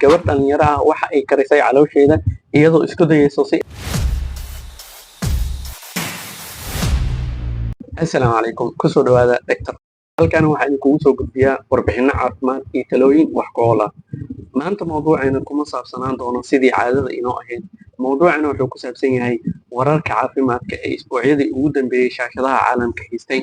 gabar dhalinyaro ah waxa ay karisay caloosheeda iyadoo isku dayayso si Assalaamu calaykum kusoo dhawaada doctor halkan waxaan idinkugu soo gudbiyaa warbixino caafimaad iyo talooyin wax ku ool ah maanta mawduuceena kuma saabsanaan doono sidii caadada inoo ahayd mawduuceena wuxuu ku saabsan yahay wararka caafimaadka ee isbuucyadii ugu dambeeyay shaashadaha caalamka haystay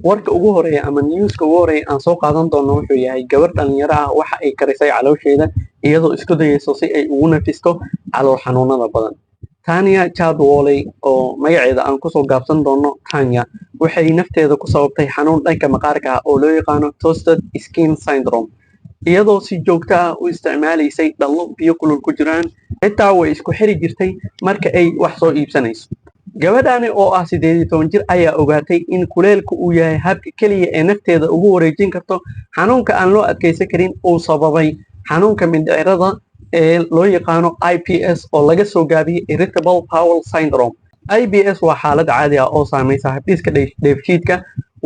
warka ugu horeeya ama newska ugu horeeya aan soo qaadan doono wuxuu yahay gabar dhalinyaro ah waxa ay karisay caloosheeda iyadoo isku dayayso si ay ugu nafisto calool xanuunada badan Tanya Chadwole oo magaceeda aan kusoo gaabsan doono Tanya waxay nafteeda ku sababtay xanuun dhanka maqaarka ah oo loo yaqaano toasted skin syndrome iyadoo si joogto ah u isticmaalaysay dhallo biyo kulul ku jiraan xitaa way isku xiri jirtay marka ay wax soo iibsanayso gabadhaani oo ah 18 jir ayaa ogaatay in kuleelku uu yahay habka kaliya ee nafteeda ugu wareejin karto xanuunka aan loo adkeysan karin uu sababay xanuunka mindhicirada ee loo yaqaano IBS oo laga soo gaabiyay irritable bowel syndrome IBS waa xaalad caadi ah oo saamaysa habdhiska dheefshiidka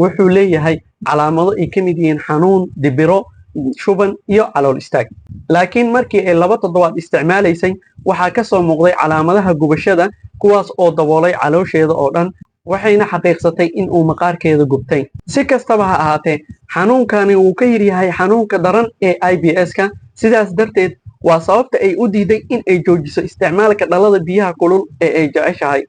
wuxuu leeyahay calaamado ay ka mid yihiin xanuun dibiro shuban iyo calool istaag laakiin markii ay 2 toddobaad isticmaalaysay waxaa ka soo muuqday calaamadaha gubashada kuwaas oo daboolay caloosheeda oo dhan waxayna xaqiiqsatay in uu maqaarkeeda gubtay si kastaba ha ahaatee xanuunkani uu ka yar yahay xanuunka daran ee IBS-ka sidaas darteed waa sababta ay u diiday in ay joojiso isticmaalka dhalada biyaha kulul ee ay jeceshahay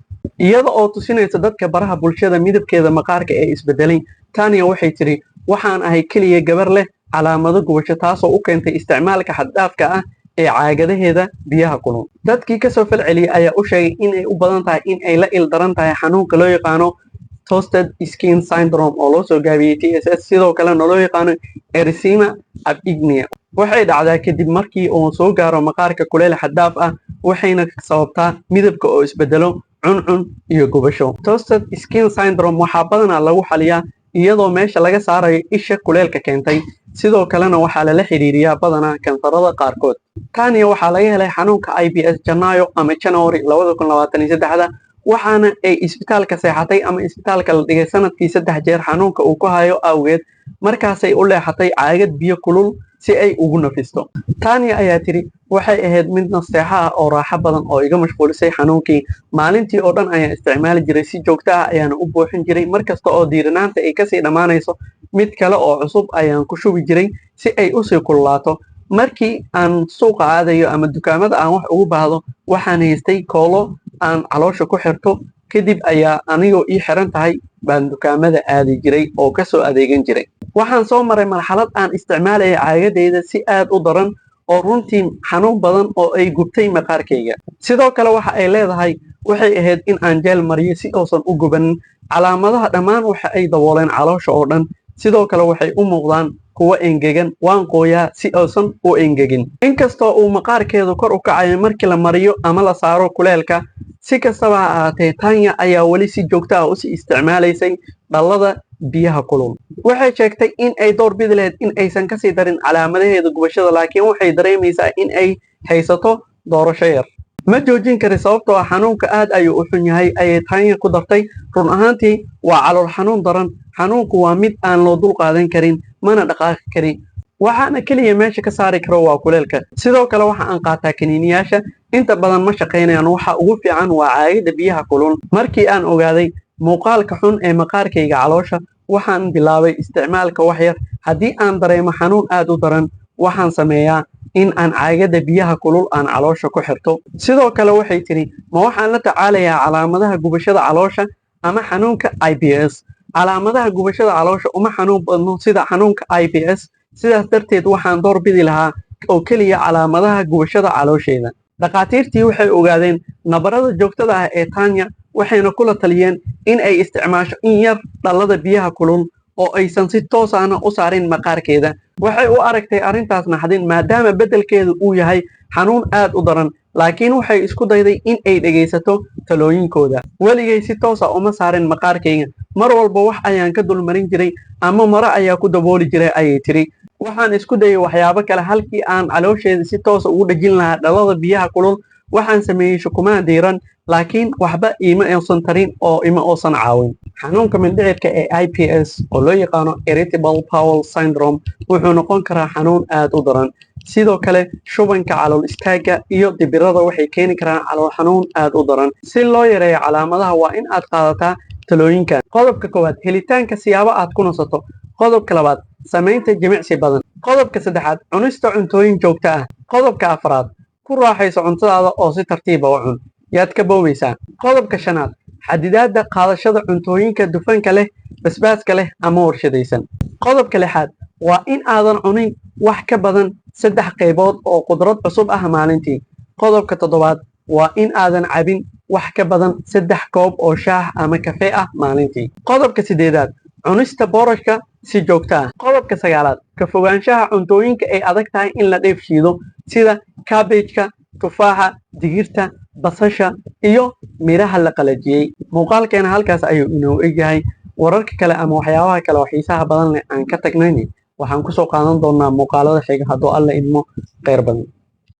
iyada oo tusinaysa dadka baraha bulshada midabkeeda maqaarka ee isbedelay Tanya waxay tiri waxaan ahay kaliya gabar leh calaamado gubasho taasoo u keentay isticmaalka xad dhaafka ah ee caagadaheeda biyaha kulul dadkii ka soo falceliyay ayaa u sheegay in ay u badan tahay in ay la ildaran tahay xanuunka loo yaqaano toasted skin syndrome oo loo soo gaabiyay TSS sidoo kale loo yaqaano erythema abyignia waxay dhacdaa kadib markii uu soo gaaro maqaarka kuleel xad dhaaf ah waxayna sababtaa midabka oo isbedelo cuncun iyo gubasho toasted skin syndrome waxaa badanaa lagu xaliyaa iyadoo meesha laga saarayo isha kuleelka keentay sidoo kalena waxaa lala xiriiriyaa badanaa kansarada qaarkood Tanya waxaa laga helay xanuunka IBS Janaayo ama January 2023 waxaana ay isbitaalka seexatay ama isbitaalka la dhigay sanadkii 3 jeer xanuunka uu ku hayo awgeed markaasay u leexatay caagad biyo kulul si ay ugu nafisto Tanya ayaa tiri waxay ahayd mid nasteexa ah oo raaxo badan oo iga mashquulisay xanuunkii maalintii oo dhan ayaan isticmaali jiray si joogto ah ayaan u buuxin jiray markasta oo diiranaanta ay kasii dhamaanayso mid kale oo cusub ayaan ku shubi jiray si ay u sii kululaato markii aan suuqa aadayo ama dukaamada aan wax ugu baahdo waxaan haystay koolo aan caloosha ku xirto kadib ayaa anigoo ii xiran tahay baan dukaamada aadi jiray oo ka soo adeegan jiray waxaan soo maray marxalad aan isticmaalay caagadeyda si aad u daran oo runtii xanuun badan oo ay gubtay maqaarkayga sidoo kale waxa ay leedahay waxay ahayd in aan jeel mariyo si uusan u gubanin calaamadaha dhammaan waxa ay dabooleen caloosha oo dhan sidoo kale waxay u muuqdaan kuwa engegan waan qooyaa si uusan u engegin inkastoo uu maqaarkeedu kor u kacayo markii la mariyo ama la saaro kuleelka si kastaba ha ahaatee Tanya ayaa weli si joogto ah u sii isticmaalaysay dhalada biyaha kulul waxay sheegtay in ay door bidi lahayd in aysan ka sii darin calaamadaheeda gubashada laakiin waxay dareemaysaa in ay haysato doorasho yar ma joojin kari sababtoo ah xanuunka aad ayuu u xun yahay ayay Tanya ku dartay run ahaantii waa calool xanuun daran xanuunku waa mid aan loo dul qaadan karin mana dhaqaaqi karin waxaana kaliya meesha ka saari karo waa kuleelka sidoo kale waxa aan qaataa kaniiniyaasha inta badan ma shaqeynayaan waxa ugu fiican waa caagada biyaha kulul markii aan ogaaday muuqaalka xun ee maqaarkayga caloosha waxaan bilaabay isticmaalka wax yar haddii aan dareemo xanuun aad u daran waxaan sameeyaa in aan caagada biyaha kulul aan caloosha ku xirto sidoo kale waxay tiri ma waxaan la tacaalayaa calaamadaha gubashada caloosha ama xanuunka IBS calaamadaha gubashada caloosha uma xanuun badno sida xanuunka IBS sidaas darteed waxaan door bidi lahaa oo kaliya calaamadaha gubashada caloosheeda dhaqaatiirtii waxay ogaadeen nabarada joogtada ah ee Tanya waxayna kula taliyeen in ay isticmaasho in yar dhalada biyaha kulul oo aysan si toos ah u saarin maqaarkeeda waxay u aragtay arrintaas naxdin maadaama bedelkeedu uu yahay xanuun aad u daran laakiin waxay isku dayday in ay dhageysato talooyinkooda waligay si toos ah uma saarin maqaarkayga mar walba wax ayaan ka dulmarin jiray ama maro ayaa ku dabooli jiray ayay tiri waxaan isku dayay waxyaabo kale halkii aan caloosheeda si toos ah ugu dhajin lahaa dhalada biyaha kulul waxaan sameeyay shukumaan diiran laakiin waxba ima aysan tarin oo ima oosan caawin xanuunka mindhicirka ee IBS oo loo yaqaano irritable bowel syndrome wuxuu noqon karaa xanuun aad u daran sidoo kale shubanka calool istaagga iyo dibirada waxay keeni karaan calool xanuun aad u daran. Si loo yareeyo calaamadaha waa in aad qaadataa talooyinkan. Qodobka koowaad, helitaanka siyaabo aad ku nasato. Qodobka labaad, samaynta jimicsi badan. Qodobka saddexaad, cunista cuntooyin joogto ah. Qodobka afraad, ku raaxayso cuntadaada oo si tartiib ah u cun, yaad ka boobaysaa. Qodobka shanaad, xadidaadda qaadashada cuntooyinka dufanka leh, basbaaska leh ama warshadaysan. Qodobka lixaad, waa in aadan cunin wax ka badan 3 qaybood oo qudrad cusub ah maalintii. Qodobka toddobaad, waa in aadan cabin wax ka badan 3 koob oo shaah ama kafee ah maalintii. Qodobka sideedaad, cunista boorashka si joogto ah. Qodobka sagaalaad, ka fogaanshaha cuntooyinka ay adag tahay in la dheefshiido sida kaabejka, tufaaxa, digirta, basasha iyo miraha la qalajiyey. Muuqaalkeena halkaas ayuu inoo egyahay. Wararka kale ama waxyaabaha kale oo xiisaha badan leh aan ka tagnayni waxaan ku soo qaadan doonaa muuqaalada xiga hadduu Alle idmo. Khayr badan.